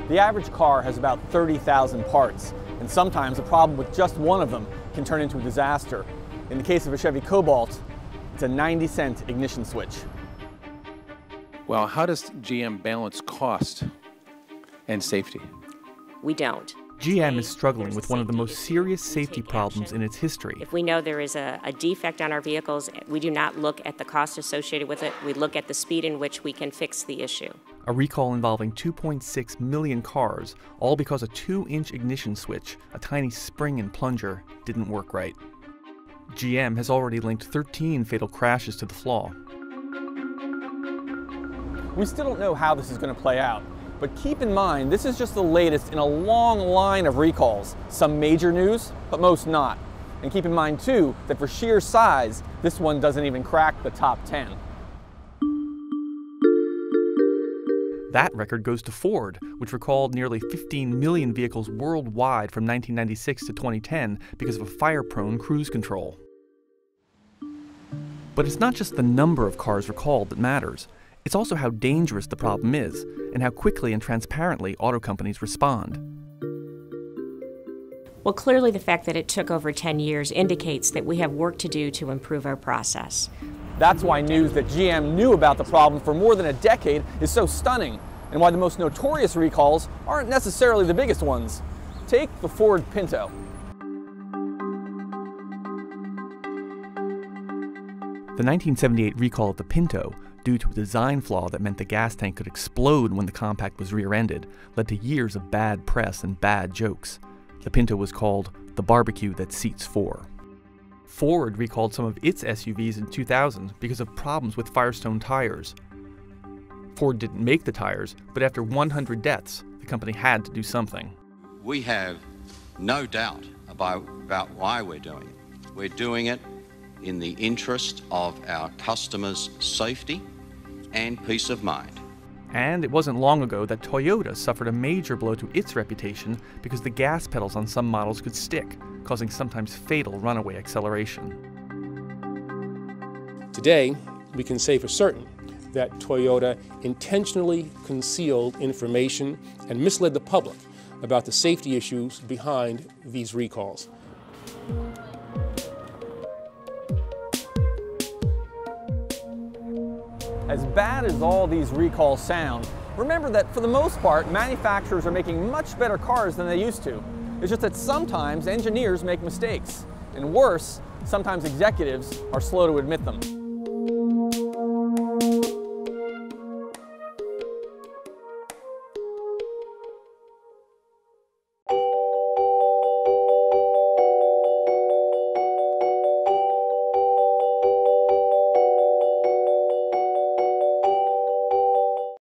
The average car has about 30,000 parts, and sometimes a problem with just one of them can turn into a disaster. In the case of a Chevy Cobalt, it's a 90-cent ignition switch. Well, how does GM balance cost and safety? We don't. GM is struggling with one of the most serious safety problems in its history. If we know there is a defect on our vehicles, we do not look at the cost associated with it. We look at the speed in which we can fix the issue. A recall involving 2.6 million cars, all because a 2-inch ignition switch, a tiny spring and plunger, didn't work right. GM has already linked 13 fatal crashes to the flaw. We still don't know how this is going to play out. But keep in mind, this is just the latest in a long line of recalls. Some major news, but most not. And keep in mind, too, that for sheer size, this one doesn't even crack the top 10. That record goes to Ford, which recalled nearly 15 million vehicles worldwide from 1996 to 2010 because of a fire-prone cruise control. But it's not just the number of cars recalled that matters. It's also how dangerous the problem is, and how quickly and transparently auto companies respond. Well, clearly the fact that it took over 10 years indicates that we have work to do to improve our process. That's why news that GM knew about the problem for more than a decade is so stunning, and why the most notorious recalls aren't necessarily the biggest ones. Take the Ford Pinto. The 1978 recall of the Pinto, due to a design flaw that meant the gas tank could explode when the compact was rear-ended, led to years of bad press and bad jokes. The Pinto was called the barbecue that seats 4. Ford recalled some of its SUVs in 2000 because of problems with Firestone tires. Ford didn't make the tires, but after 100 deaths, the company had to do something. We have no doubt about why we're doing it. We're doing it in the interest of our customers' safety and peace of mind. And it wasn't long ago that Toyota suffered a major blow to its reputation because the gas pedals on some models could stick, causing sometimes fatal runaway acceleration. Today, we can say for certain that Toyota intentionally concealed information and misled the public about the safety issues behind these recalls. As bad as all these recalls sound, remember that for the most part, manufacturers are making much better cars than they used to. It's just that sometimes engineers make mistakes. And worse, sometimes executives are slow to admit them.